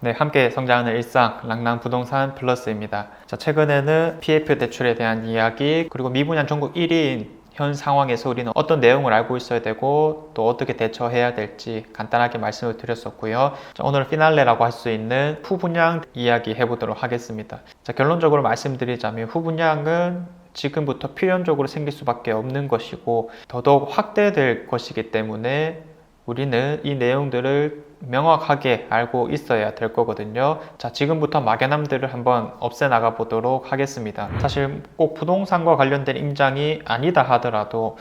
네, 함께 성장하는 일상 랑랑 부동산 플러스입니다. 자, 최근에는 PF 대출에 대한 이야기, 그리고 미분양 전국 1위인 현 상황에서 우리는 어떤 내용을 알고 있어야 되고 또 어떻게 대처해야 될지 간단하게 말씀을 드렸었고요. 자, 오늘 피날레라고 할 수 있는 후분양 이야기 해보도록 하겠습니다. 자, 결론적으로 말씀드리자면 후분양은 지금부터 필연적으로 생길 수밖에 없는 것이고 더더욱 확대될 것이기 때문에 우리는 이 내용들을 명확하게 알고 있어야 될 거거든요. 자, 지금부터 막연함들을 한번 없애 나가 보도록 하겠습니다. 사실 꼭 부동산과 관련된 임장이 아니다 하더라도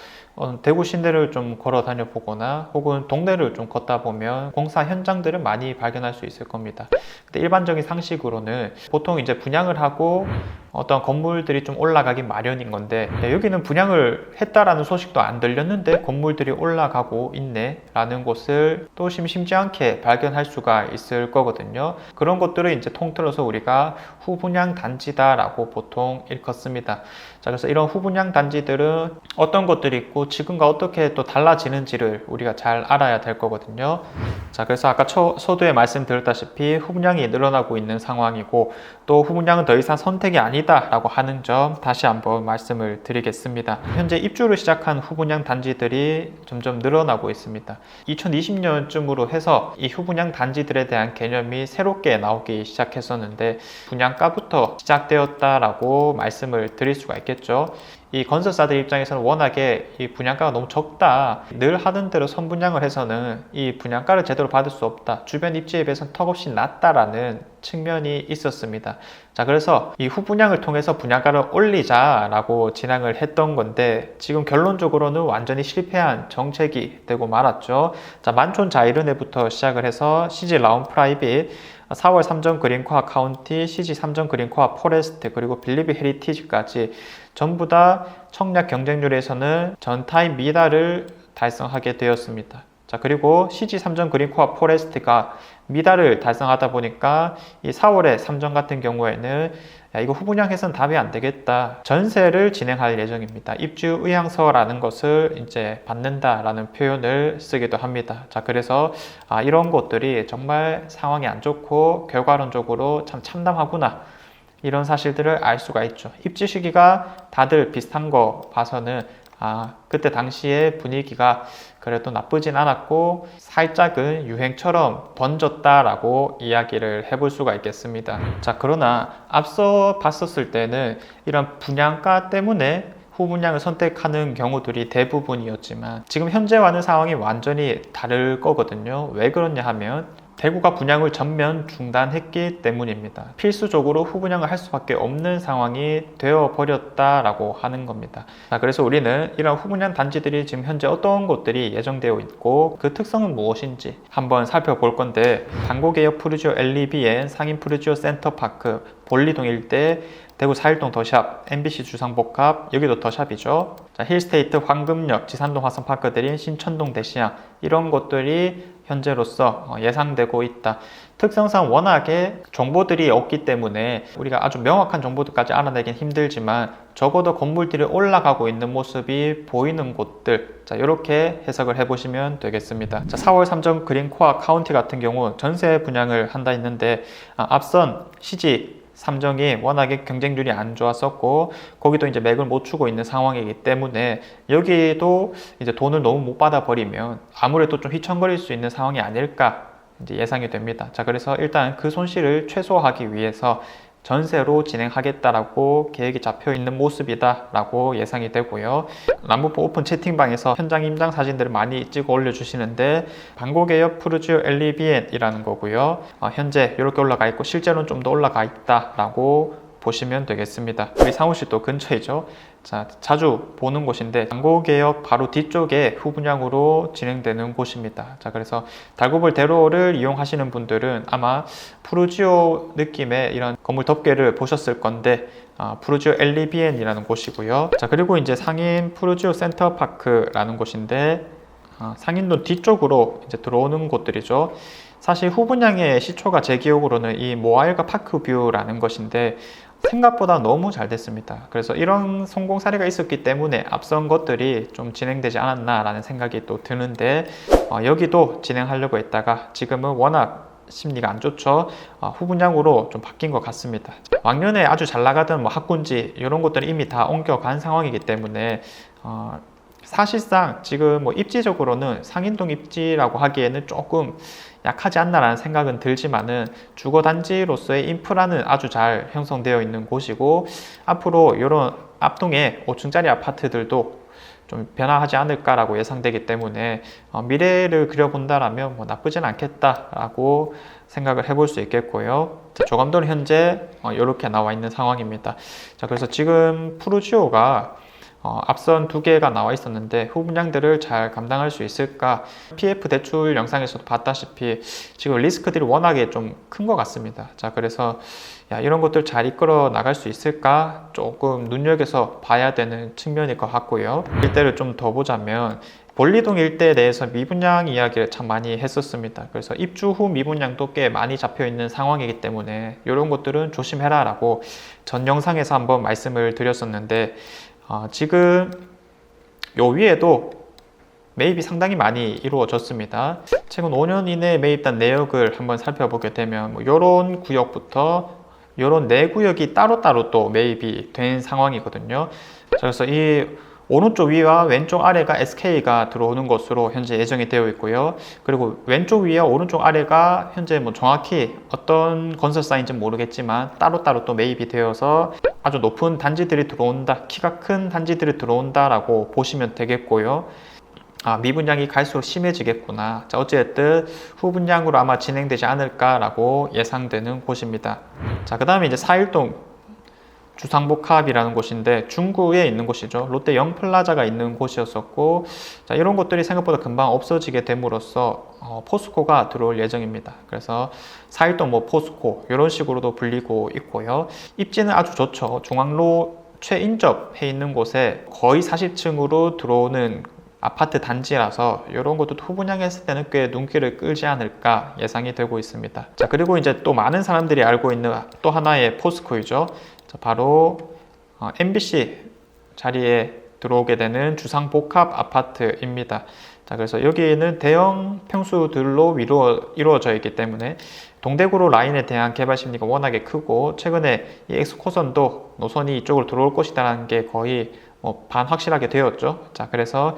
대구 시내를 좀 걸어 다녀 보거나 혹은 동네를 좀 걷다 보면 공사 현장들을 많이 발견할 수 있을 겁니다. 근데 일반적인 상식으로는 보통 이제 분양을 하고 어떤 건물들이 좀 올라가기 마련인 건데 여기는 분양을 했다라는 소식도 안 들렸는데 건물들이 올라가고 있네 라는 곳을 또 심심치 않게 발견할 수가 있을 거거든요. 그런 것들을 이제 통틀어서 우리가 후분양 단지다 라고 보통 일컫습니다. 자, 그래서 이런 후분양 단지들은 어떤 것들이 있고 지금과 어떻게 또 달라지는지를 우리가 잘 알아야 될 거거든요. 자, 그래서 아까 서두에 말씀드렸다시피 후분양이 늘어나고 있는 상황이고 또 후분양은 더 이상 선택이 아니다 라고 하는 점 다시 한번 말씀을 드리겠습니다. 현재 입주를 시작한 후분양 단지들이 점점 늘어나고 있습니다. 2020년쯤으로 해서 이 후분양 단지들에 대한 개념이 새롭게 나오기 시작했었는데 분양가부터 시작되었다라고 말씀을 드릴 수가 있겠죠. 이 건설사들 입장에서는 워낙에 이 분양가가 너무 적다, 늘 하던 대로 선분양을 해서는 이 분양가를 제대로 받을 수 없다, 주변 입지에 비해서는 턱없이 낮다라는 측면이 있었습니다. 자, 그래서 이 후분양을 통해서 분양가를 올리자라고 진행을 했던 건데 지금 결론적으로는 완전히 실패한 정책이 되고 말았죠. 자, 만촌 자이르네부터 시작을 해서 CG 라운 프라이빗, 4월 3점 그린코아 카운티, CG 3점 그린코아 포레스트, 그리고 빌리비 헤리티지까지 전부 다 청약 경쟁률에서는 전타임 미달을 달성하게 되었습니다. 자, 그리고 CG 3점 그린코아 포레스트가 미달을 달성하다 보니까 이 4월에 3점 같은 경우에는 야, 이거 후분양해서는 답이 안 되겠다, 전세를 진행할 예정입니다. 입주 의향서라는 것을 이제 받는다라는 표현을 쓰기도 합니다. 자, 그래서 이런 것들이 정말 상황이 안 좋고 결과론적으로 참 참담하구나, 이런 사실들을 알 수가 있죠. 입지 시기가 다들 비슷한 거 봐서는 그때 당시에 분위기가 그래도 나쁘진 않았고 살짝은 유행처럼 번졌다라고 이야기를 해볼 수가 있겠습니다. 자, 그러나 앞서 봤었을 때는 이런 분양가 때문에 후분양을 선택하는 경우들이 대부분이었지만 지금 현재와는 상황이 완전히 다를 거거든요. 왜 그러냐 하면 대구가 분양을 전면 중단했기 때문입니다. 필수적으로 후분양을 할 수밖에 없는 상황이 되어버렸다라고 하는 겁니다. 자, 그래서 우리는 이런 후분양 단지들이 지금 현재 어떤 곳들이 예정되어 있고 그 특성은 무엇인지 한번 살펴볼 건데, 단고개역 푸르지오 엘리비엔, 상인 푸르지오 센터파크, 볼리동 일대, 대구 4일동 더샵, MBC 주상복합, 여기도 더샵이죠. 자, 힐스테이트 황금역, 지산동 화성파크들인 신천동 대시양, 이런 것들이 현재로서 예상되고 있다. 특성상 워낙에 정보들이 없기 때문에 우리가 아주 명확한 정보들까지 알아내긴 힘들지만 적어도 건물들이 올라가고 있는 모습이 보이는 곳들, 자, 이렇게 해석을 해보시면 되겠습니다. 자, 4월 3점 그린코아 카운티 같은 경우 전세 분양을 한다 했는데 앞선 CG 3정이 워낙에 경쟁률이 안 좋았었고 거기도 이제 맥을 못 추고 있는 상황이기 때문에 여기도 이제 돈을 너무 못 받아 버리면 아무래도 좀 휘청거릴 수 있는 상황이 아닐까 이제 예상이 됩니다. 자, 그래서 일단 그 손실을 최소화하기 위해서 전세로 진행하겠다라고 계획이 잡혀 있는 모습이다라고 예상이 되고요. 남부포 오픈 채팅방에서 현장 임장 사진들을 많이 찍어 올려주시는데 방고개역 푸르지오 엘리비엔이라는 거고요. 현재 이렇게 올라가 있고 실제로는 좀 더 올라가 있다라고 보시면 되겠습니다. 우리 사무실도 근처이죠. 자, 자주 보는 곳인데 방고개역 바로 뒤쪽에 후분양으로 진행되는 곳입니다. 자, 그래서 달구벌 대로를 이용하시는 분들은 아마 푸르지오 느낌의 이런 건물 덮개를 보셨을 건데 푸르지오 엘리비엔이라는 곳이고요. 자, 그리고 이제 상인 푸르지오 센터파크라는 곳인데 상인동 뒤쪽으로 이제 들어오는 곳들이죠. 사실 후분양의 시초가 제 기억으로는 이 모아일과 파크뷰라는 것인데 생각보다 너무 잘 됐습니다. 그래서 이런 성공 사례가 있었기 때문에 앞선 것들이 좀 진행되지 않았나 라는 생각이 또 드는데 여기도 진행하려고 했다가 지금은 워낙 심리가 안 좋죠. 후분양으로 좀 바뀐 것 같습니다. 왕년에 아주 잘 나가던 뭐 학군지 이런 것들은 이미 다 옮겨간 상황이기 때문에 사실상 지금 뭐 입지적으로는 상인동 입지라고 하기에는 조금 약하지 않나라는 생각은 들지만은 주거단지로서의 인프라는 아주 잘 형성되어 있는 곳이고, 앞으로 이런 앞동에 5층짜리 아파트들도 좀 변화하지 않을까라고 예상되기 때문에 미래를 그려본다라면 뭐 나쁘진 않겠다라고 생각을 해볼 수 있겠고요. 자, 조감도는 현재 이렇게 나와 있는 상황입니다. 자, 그래서 지금 푸르지오가 앞선 두 개가 나와 있었는데 후분양들을 잘 감당할 수 있을까? PF 대출 영상에서도 봤다시피 지금 리스크들이 워낙에 좀 큰 것 같습니다. 자, 그래서 이런 것들 잘 이끌어 나갈 수 있을까? 조금 눈여겨서 봐야 되는 측면일 것 같고요. 일대를 좀 더 보자면 볼리동 일대에 대해서 미분양 이야기를 참 많이 했었습니다. 그래서 입주 후 미분양도 꽤 많이 잡혀 있는 상황이기 때문에 이런 것들은 조심해라 라고 전 영상에서 한번 말씀을 드렸었는데, 지금 요 위에도 매입이 상당히 많이 이루어졌습니다. 최근 5년 이내 매입단 내역을 한번 살펴보게 되면 뭐 이런 구역부터 이런 네 구역이 따로따로 또 매입이 된 상황이거든요. 그래서 이 오른쪽 위와 왼쪽 아래가 SK가 들어오는 것으로 현재 예정이 되어 있고요. 그리고 왼쪽 위와 오른쪽 아래가 현재 뭐 정확히 어떤 건설사인지는 모르겠지만 따로따로 또 매입이 되어서 아주 높은 단지들이 들어온다, 키가 큰 단지들이 들어온다라고 보시면 되겠고요. 미분양이 갈수록 심해지겠구나. 자, 어쨌든 후분양으로 아마 진행되지 않을까라고 예상되는 곳입니다. 자, 그 다음에 이제 4일동 주상복합이라는 곳인데 중구에 있는 곳이죠. 롯데 영플라자가 있는 곳이었었고, 자, 이런 것들이 생각보다 금방 없어지게 됨으로써 포스코가 들어올 예정입니다. 그래서 4일동 뭐 포스코 이런 식으로도 불리고 있고요. 입지는 아주 좋죠. 중앙로 최인접해 있는 곳에 거의 40층으로 들어오는 아파트 단지라서 이런 것도 후분양했을 때는 꽤 눈길을 끌지 않을까 예상이 되고 있습니다. 자, 그리고 이제 또 많은 사람들이 알고 있는 또 하나의 포스코이죠. 자, 바로 MBC 자리에 들어오게 되는 주상복합 아파트입니다. 자, 그래서 여기에는 대형 평수들로 이루어져 있기 때문에 동대구로 라인에 대한 개발 심리가 워낙에 크고, 최근에 이 엑스코선도 노선이 이쪽으로 들어올 것이라는 게 거의 반 확실하게 되었죠. 자, 그래서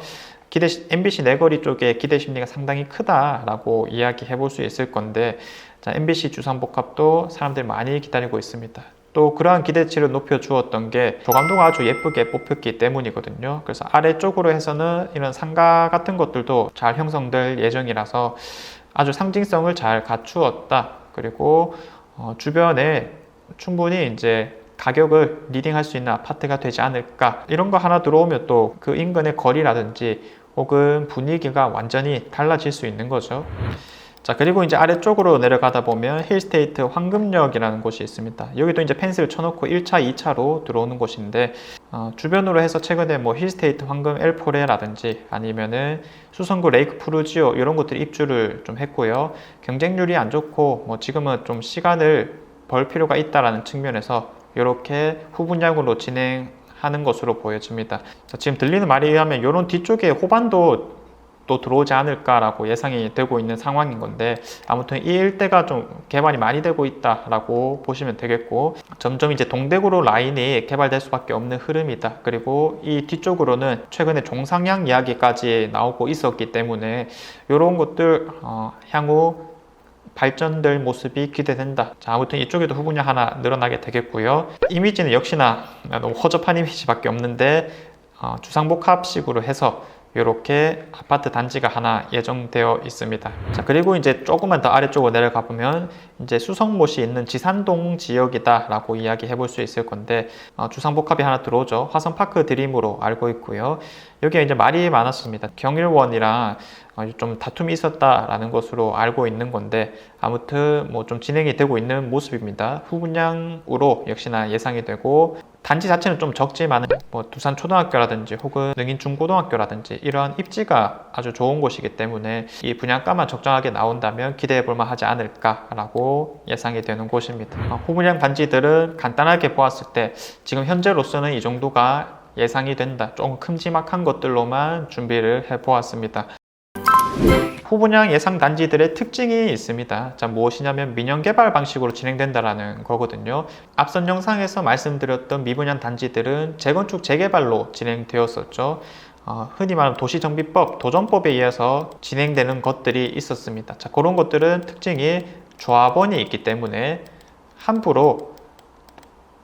MBC 내거리 쪽에 기대 심리가 상당히 크다라고 이야기해 볼 수 있을 건데, 자, MBC 주상복합도 사람들이 많이 기다리고 있습니다. 또 그러한 기대치를 높여 주었던 게 조감도가 아주 예쁘게 뽑혔기 때문이거든요. 그래서 아래쪽으로 해서는 이런 상가 같은 것들도 잘 형성될 예정이라서 아주 상징성을 잘 갖추었다. 그리고 주변에 충분히 이제 가격을 리딩할 수 있는 아파트가 되지 않을까. 이런 거 하나 들어오면 또 그 인근의 거리라든지 혹은 분위기가 완전히 달라질 수 있는 거죠. 자, 그리고 이제 아래쪽으로 내려가다 보면 힐스테이트 황금역이라는 곳이 있습니다. 여기도 이제 펜스를 쳐놓고 1차, 2차로 들어오는 곳인데, 주변으로 해서 최근에 뭐 힐스테이트 황금 엘포레라든지 아니면은 수성구 레이크 푸르지오 이런 것들이 입주를 좀 했고요. 경쟁률이 안 좋고 뭐 지금은 좀 시간을 벌 필요가 있다라는 측면에서 이렇게 후분양으로 진행하는 것으로 보여집니다. 자, 지금 들리는 말에 의하면 이런 뒤쪽에 호반도 또 들어오지 않을까라고 예상이 되고 있는 상황인 건데, 아무튼 이 일대가 좀 개발이 많이 되고 있다라고 보시면 되겠고, 점점 이제 동대구로 라인이 개발될 수밖에 없는 흐름이다. 그리고 이 뒤쪽으로는 최근에 종상향 이야기까지 나오고 있었기 때문에 이런 것들 향후 발전될 모습이 기대된다. 자, 아무튼 이쪽에도 후분양 하나 늘어나게 되겠고요. 이미지는 역시나 너무 허접한 이미지밖에 없는데, 주상복합식으로 해서 이렇게 아파트 단지가 하나 예정되어 있습니다. 자, 그리고 이제 조금만 더 아래쪽으로 내려가 보면 이제 수성못이 있는 지산동 지역이다 라고 이야기해 볼 수 있을 건데, 주상복합이 하나 들어오죠. 화성파크 드림으로 알고 있고요. 여기에 이제 말이 많았습니다. 경일원이랑 좀 다툼이 있었다라는 것으로 알고 있는 건데, 아무튼 뭐 좀 진행이 되고 있는 모습입니다. 후분양으로 역시나 예상이 되고, 단지 자체는 좀 적지만 뭐 두산 초등학교라든지 혹은 능인 중고등학교라든지 이러한 입지가 아주 좋은 곳이기 때문에 이 분양가만 적정하게 나온다면 기대해 볼 만하지 않을까라고 예상이 되는 곳입니다. 후분양 단지들은 간단하게 보았을 때 지금 현재로서는 이 정도가 예상이 된다. 조금 큼지막한 것들로만 준비를 해 보았습니다. 후분양 예상 단지들의 특징이 있습니다. 자, 무엇이냐면 민영 개발 방식으로 진행된다라는 거거든요. 앞선 영상에서 말씀드렸던 미분양 단지들은 재건축 재개발로 진행되었었죠. 흔히 말하는 도시정비법, 도정법에 의해서 진행되는 것들이 있었습니다. 자, 그런 것들은 특징이 조합원이 있기 때문에 함부로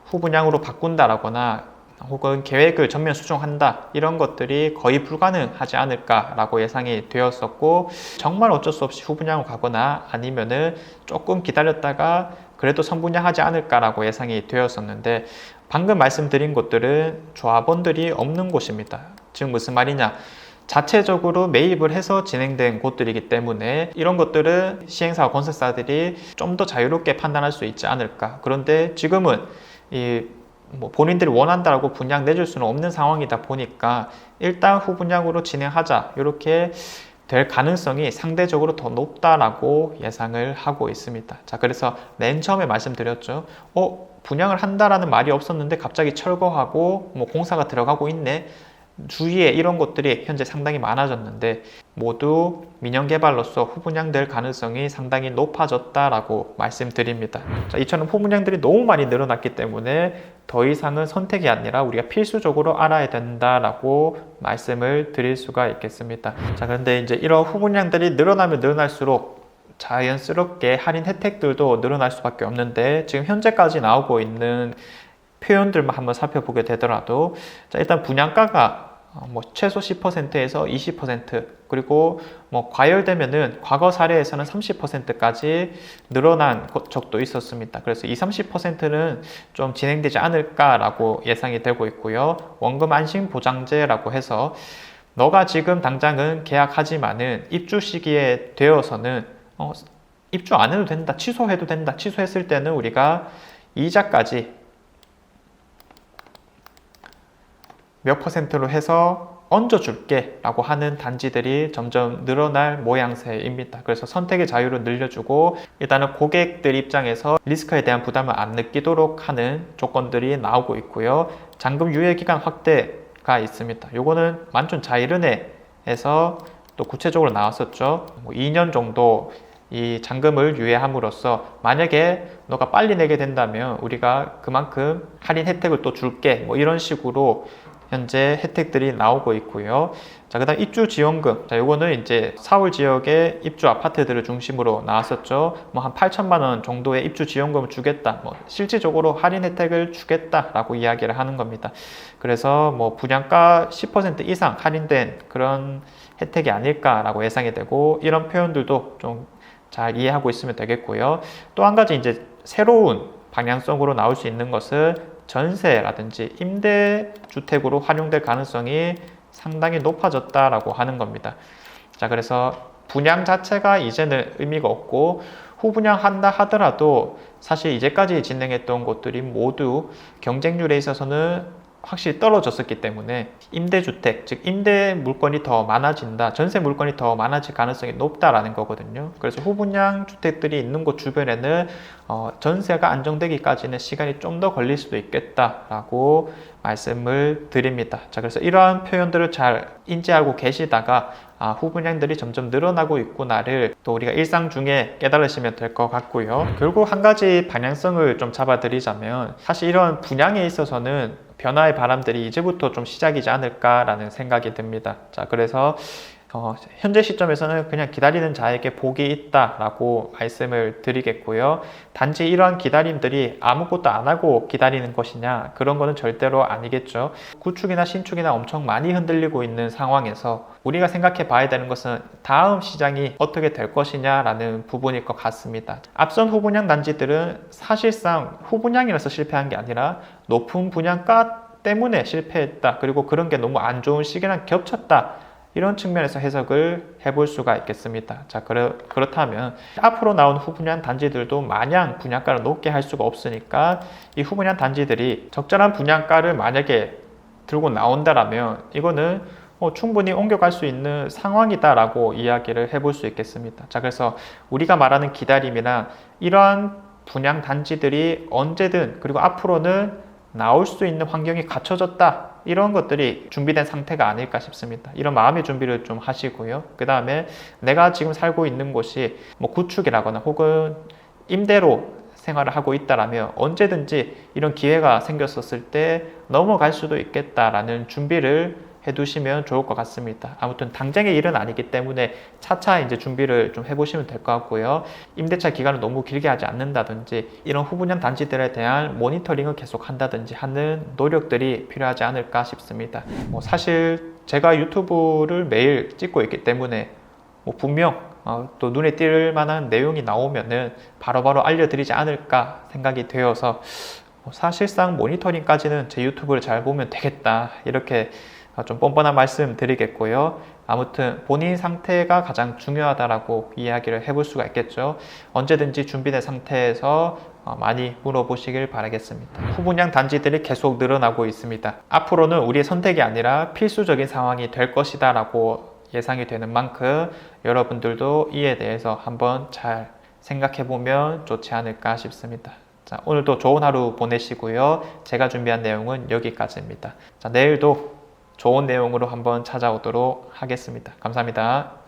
후분양으로 바꾼다라거나 혹은 계획을 전면 수정한다, 이런 것들이 거의 불가능하지 않을까라고 예상이 되었었고, 정말 어쩔 수 없이 후분양을 가거나 아니면은 조금 기다렸다가 그래도 선분양하지 않을까라고 예상이 되었었는데, 방금 말씀드린 곳들은 조합원들이 없는 곳입니다. 즉 무슨 말이냐, 자체적으로 매입을 해서 진행된 곳들이기 때문에 이런 것들은 시행사와 건설사들이 좀 더 자유롭게 판단할 수 있지 않을까. 그런데 지금은 본인들이 원한다라고 분양 내줄 수는 없는 상황이다 보니까 일단 후분양으로 진행하자, 이렇게 될 가능성이 상대적으로 더 높다라고 예상을 하고 있습니다. 자, 그래서 맨 처음에 말씀드렸죠. 분양을 한다라는 말이 없었는데 갑자기 철거하고 공사가 들어가고 있네. 주위에 이런 것들이 현재 상당히 많아졌는데 모두 민영개발로서 후분양될 가능성이 상당히 높아졌다라고 말씀드립니다. 자, 이처럼 후분양들이 너무 많이 늘어났기 때문에 더 이상은 선택이 아니라 우리가 필수적으로 알아야 된다라고 말씀을 드릴 수가 있겠습니다. 자, 그런데 이제 이런 후분양들이 늘어나면 늘어날수록 자연스럽게 할인 혜택들도 늘어날 수밖에 없는데, 지금 현재까지 나오고 있는 표현들만 한번 살펴보게 되더라도, 자, 일단 분양가가 최소 10%에서 20%, 그리고 과열되면은 과거 사례에서는 30%까지 늘어난 적도 있었습니다. 그래서 이 30%는 좀 진행되지 않을까라고 예상이 되고 있고요. 원금 안심 보장제라고 해서 너가 지금 당장은 계약하지만은 입주 시기에 되어서는 입주 안 해도 된다, 취소해도 된다, 취소했을 때는 우리가 이자까지 몇 퍼센트로 해서 얹어줄게 라고 하는 단지들이 점점 늘어날 모양새입니다. 그래서 선택의 자유를 늘려주고, 일단은 고객들 입장에서 리스크에 대한 부담을 안 느끼도록 하는 조건들이 나오고 있고요. 잔금 유예기간 확대가 있습니다. 요거는 만촌 자이르네에서 또 구체적으로 나왔었죠. 2년 정도 이 잔금을 유예함으로써 만약에 너가 빨리 내게 된다면 우리가 그만큼 할인 혜택을 또 줄게, 이런 식으로 현재 혜택들이 나오고 있고요. 자, 그 다음 입주 지원금. 자, 요거는 이제 서울 지역의 입주 아파트들을 중심으로 나왔었죠. 한 8천만 원 정도의 입주 지원금을 주겠다. 실질적으로 할인 혜택을 주겠다라고 이야기를 하는 겁니다. 그래서 분양가 10% 이상 할인된 그런 혜택이 아닐까라고 예상이 되고, 이런 표현들도 좀 잘 이해하고 있으면 되겠고요. 또 한 가지 이제 새로운 방향성으로 나올 수 있는 것은 전세라든지 임대주택으로 활용될 가능성이 상당히 높아졌다라고 하는 겁니다. 자, 그래서 분양 자체가 이제는 의미가 없고, 후분양한다 하더라도 사실 이제까지 진행했던 곳들이 모두 경쟁률에 있어서는 확실히 떨어졌었기 때문에 임대주택, 즉 임대 물건이 더 많아진다, 전세 물건이 더 많아질 가능성이 높다라는 거거든요. 그래서 후분양 주택들이 있는 곳 주변에는 전세가 안정되기까지는 시간이 좀 더 걸릴 수도 있겠다라고 말씀을 드립니다. 자, 그래서 이러한 표현들을 잘 인지하고 계시다가 후분양들이 점점 늘어나고 있구나를 또 우리가 일상 중에 깨달으시면 될 것 같고요. 결국 한 가지 방향성을 좀 잡아드리자면, 사실 이런 분양에 있어서는 변화의 바람들이 이제부터 좀 시작이지 않을까라는 생각이 듭니다. 자, 그래서 현재 시점에서는 그냥 기다리는 자에게 복이 있다라고 말씀을 드리겠고요. 단지 이러한 기다림들이 아무것도 안 하고 기다리는 것이냐, 그런 거는 절대로 아니겠죠. 구축이나 신축이나 엄청 많이 흔들리고 있는 상황에서 우리가 생각해 봐야 되는 것은 다음 시장이 어떻게 될 것이냐라는 부분일 것 같습니다. 앞선 후분양 단지들은 사실상 후분양이라서 실패한 게 아니라 높은 분양가 때문에 실패했다, 그리고 그런 게 너무 안 좋은 시기랑 겹쳤다, 이런 측면에서 해석을 해볼 수가 있겠습니다. 자, 그렇다면 앞으로 나온 후분양 단지들도 마냥 분양가를 높게 할 수가 없으니까 이 후분양 단지들이 적절한 분양가를 만약에 들고 나온다라면 이거는 충분히 옮겨갈 수 있는 상황이다라고 이야기를 해볼 수 있겠습니다. 자, 그래서 우리가 말하는 기다림이나 이러한 분양 단지들이 언제든 그리고 앞으로는 나올 수 있는 환경이 갖춰졌다 이런 것들이 준비된 상태가 아닐까 싶습니다. 이런 마음의 준비를 좀 하시고요. 그 다음에 내가 지금 살고 있는 곳이 뭐 구축이라거나 혹은 임대로 생활을 하고 있다라면 언제든지 이런 기회가 생겼었을 때 넘어갈 수도 있겠다라는 준비를 해두시면 좋을 것 같습니다. 아무튼 당장의 일은 아니기 때문에 차차 이제 준비를 좀 해보시면 될 것 같고요. 임대차 기간을 너무 길게 하지 않는다든지 이런 후분양 단지들에 대한 모니터링을 계속 한다든지 하는 노력들이 필요하지 않을까 싶습니다. 사실 제가 유튜브를 매일 찍고 있기 때문에 분명 또 눈에 띌 만한 내용이 나오면은 바로바로 알려드리지 않을까 생각이 되어서 사실상 모니터링까지는 제 유튜브를 잘 보면 되겠다 이렇게 좀 뻔뻔한 말씀 드리겠고요. 아무튼 본인 상태가 가장 중요하다라고 이야기를 해볼 수가 있겠죠. 언제든지 준비된 상태에서 많이 물어보시길 바라겠습니다. 후분양 단지들이 계속 늘어나고 있습니다. 앞으로는 우리의 선택이 아니라 필수적인 상황이 될 것이다 라고 예상이 되는 만큼 여러분들도 이에 대해서 한번 잘 생각해 보면 좋지 않을까 싶습니다. 자, 오늘도 좋은 하루 보내시고요. 제가 준비한 내용은 여기까지입니다. 자, 내일도 좋은 내용으로 한번 찾아오도록 하겠습니다. 감사합니다.